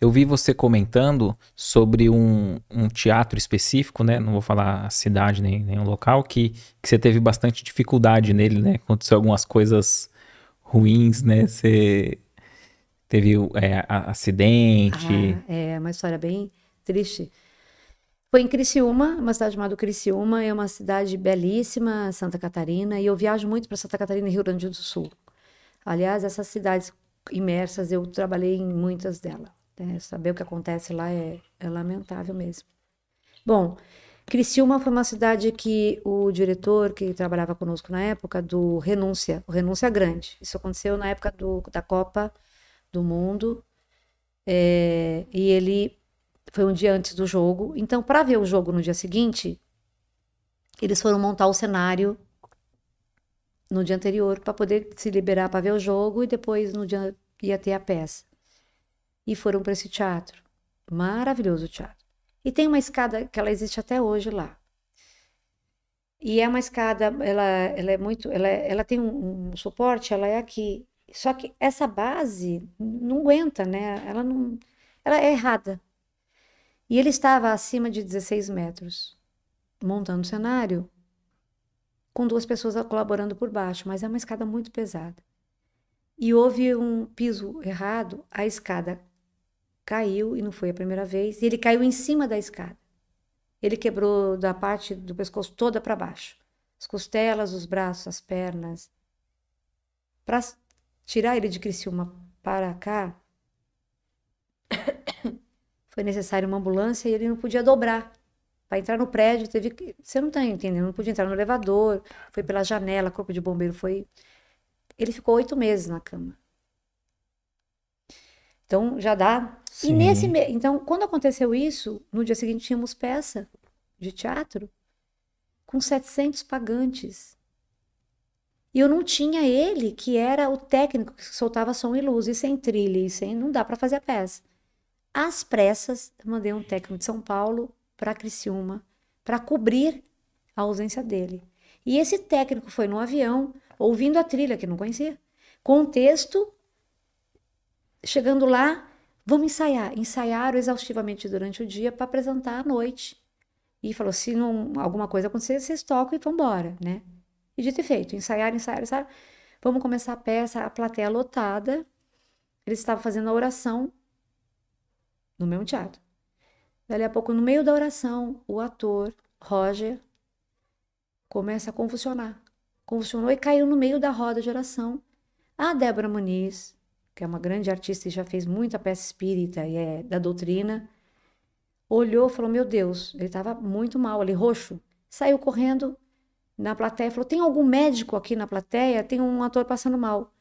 Eu vi você comentando sobre um teatro específico, né? Não vou falar a cidade nem o local, que você teve bastante dificuldade nele, né? Aconteceu algumas coisas ruins, né? Você teve acidente. Ah, é uma história bem triste. Foi em Criciúma, uma cidade chamada Criciúma, é uma cidade belíssima, Santa Catarina, e eu viajo muito para Santa Catarina e Rio Grande do Sul. Aliás, essas cidades imersas, eu trabalhei em muitas delas, né? Saber o que acontece lá é lamentável mesmo. Bom, Criciúma foi uma cidade que o diretor que trabalhava conosco na época do Renúncia, o Renúncia Grande, isso aconteceu na época da Copa do Mundo, e ele foi um dia antes do jogo. Então, para ver o jogo no dia seguinte, eles foram montar o cenário no dia anterior para poder se liberar para ver o jogo e depois no dia ia ter a peça. E foram para esse teatro. Maravilhoso o teatro. E tem uma escada que ela existe até hoje lá. E é uma escada, ela é muito, ela tem um suporte, ela é aqui. Só que essa base não aguenta, né? Ela não, ela é errada. E ele estava acima de 16 metros, montando o cenário, com duas pessoas colaborando por baixo, mas é uma escada muito pesada. E houve um piso errado, a escada caiu, e não foi a primeira vez, e ele caiu em cima da escada. Ele quebrou da parte do pescoço toda para baixo. As costelas, os braços, as pernas. Para tirar ele de Criciúma para cá, foi necessário uma ambulância e ele não podia dobrar. Para entrar no prédio, teve que. Você não está entendendo, não podia entrar no elevador, foi pela janela, corpo de bombeiro foi. Ele ficou 8 meses na cama. Então já dá. E Sim. então, quando aconteceu isso, no dia seguinte tínhamos peça de teatro com 700 pagantes. E eu não tinha ele, que era o técnico que soltava som e luz, e sem trilha, e sem. Não dá para fazer a peça. Às pressas, eu mandei um técnico de São Paulo para Criciúma para cobrir a ausência dele. E esse técnico foi no avião, ouvindo a trilha, que não conhecia, com o texto, chegando lá, vamos ensaiar. Ensaiaram exaustivamente durante o dia para apresentar à noite. E falou: se não, alguma coisa acontecer, vocês tocam e vão embora, né? E dito e feito, ensaiaram, ensaiaram, ensaiaram. Vamos começar a peça, a plateia lotada. Eles estavam fazendo a oração no mesmo teatro. Dali a pouco, no meio da oração, o ator, Roger, começa a convulsionar. Convulsionou e caiu no meio da roda de oração. A Débora Muniz, que é uma grande artista e já fez muita peça espírita e é da doutrina, olhou e falou: meu Deus, ele estava muito mal ali, roxo. Saiu correndo na plateia e falou: tem algum médico aqui na plateia? Tem um ator passando mal.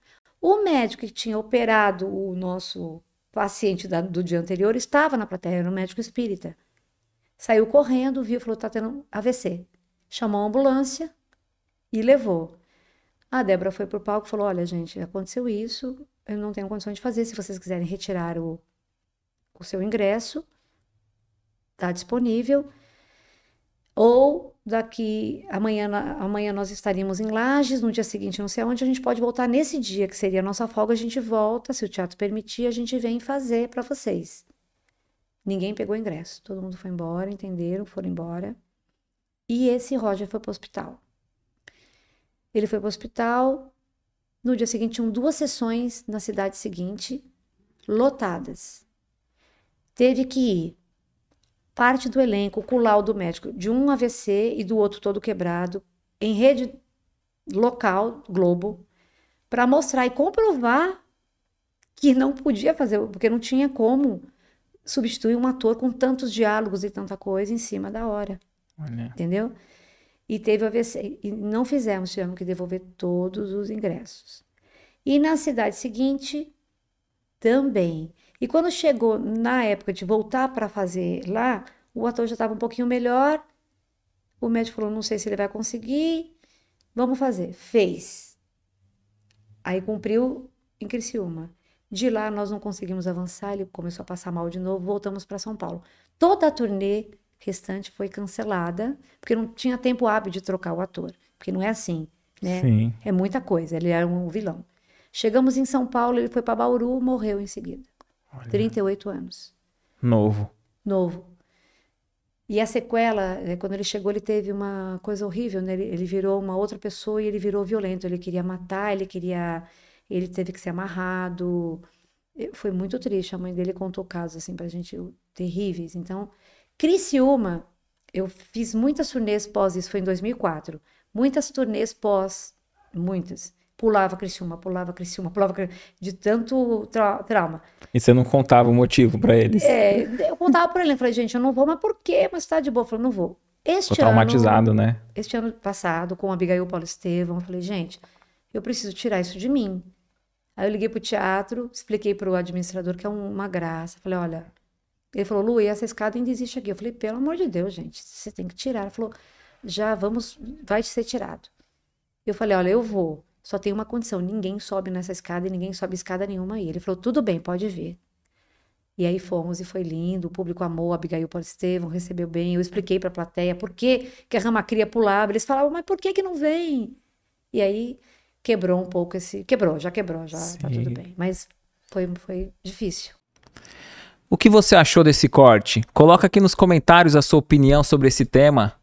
O médico que tinha operado o nosso paciente do dia anterior estava na plateia, era um médico espírita. Saiu correndo, viu, falou: tá tendo AVC. Chamou a ambulância e levou. A Débora foi pro palco e falou: olha, gente, aconteceu isso, eu não tenho condições de fazer. Se vocês quiserem retirar o seu ingresso, está disponível. Ou daqui amanhã nós estaríamos em Lages, no dia seguinte não sei aonde, a gente pode voltar nesse dia, que seria a nossa folga, a gente volta, se o teatro permitir, a gente vem fazer para vocês. Ninguém pegou ingresso, todo mundo foi embora, entenderam, foram embora. E esse Roger foi para o hospital. Ele foi para o hospital, no dia seguinte tinham 2 sessões na cidade seguinte, lotadas. Teve que ir parte do elenco com o laudo médico de um AVC e do outro todo quebrado, em rede local, Globo, para mostrar e comprovar que não podia fazer, porque não tinha como substituir um ator com tantos diálogos e tanta coisa em cima da hora, Olha. entendeu? E teve AVC, e não fizemos, tivemos que devolver todos os ingressos. E na cidade seguinte, também. E quando chegou na época de voltar para fazer lá, o ator já estava um pouquinho melhor. O médico falou: não sei se ele vai conseguir, vamos fazer. Fez. Aí cumpriu em Criciúma. De lá nós não conseguimos avançar, ele começou a passar mal de novo, voltamos para São Paulo. Toda a turnê restante foi cancelada, porque não tinha tempo hábil de trocar o ator, porque não é assim, né? Sim. É muita coisa, ele era um vilão. Chegamos em São Paulo, ele foi para Bauru, morreu em seguida. Olha. 38 anos. Novo. E a sequela, quando ele chegou, ele teve uma coisa horrível, né? Ele virou uma outra pessoa e ele virou violento. Ele queria matar, ele teve que ser amarrado. Foi muito triste. A mãe dele contou casos assim pra gente terríveis. Então, Criciúma, eu fiz muitas turnês pós isso, foi em 2004. Muitas turnês pós, muitas. Pulava Criciúma, de tanto trauma. E você não contava o motivo pra eles? Eu contava pra ele, eu falei, gente, eu não vou, mas por quê? Mas tá de boa. Eu falei, não vou. Ficou traumatizado, né? Este ano passado, com a Abigail Paulo Estevam, eu falei, gente, eu preciso tirar isso de mim. Aí eu liguei pro teatro, expliquei pro administrador que é uma graça. Falei, olha... Ele falou, Lu, e essa escada ainda existe aqui. Eu falei, pelo amor de Deus, gente, você tem que tirar. Ele falou, vai ser tirado. Eu falei, olha, eu vou. Só tem uma condição, ninguém sobe nessa escada e ninguém sobe escada nenhuma aí. Ele falou, tudo bem, pode vir. E aí fomos e foi lindo, o público amou, a Abigail Paulo Estevam recebeu bem. Eu expliquei pra plateia por que a Ramacria pulava. Eles falavam, mas por que não vem? E aí quebrou um pouco já quebrou, tá tudo bem. Mas foi difícil. O que você achou desse corte? Coloca aqui nos comentários a sua opinião sobre esse tema.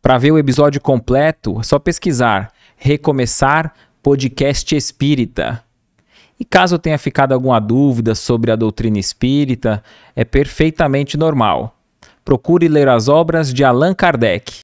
Para ver o episódio completo, é só pesquisar Recomeçar Podcast Espírita. E caso tenha ficado alguma dúvida sobre a doutrina espírita, é perfeitamente normal. Procure ler as obras de Allan Kardec.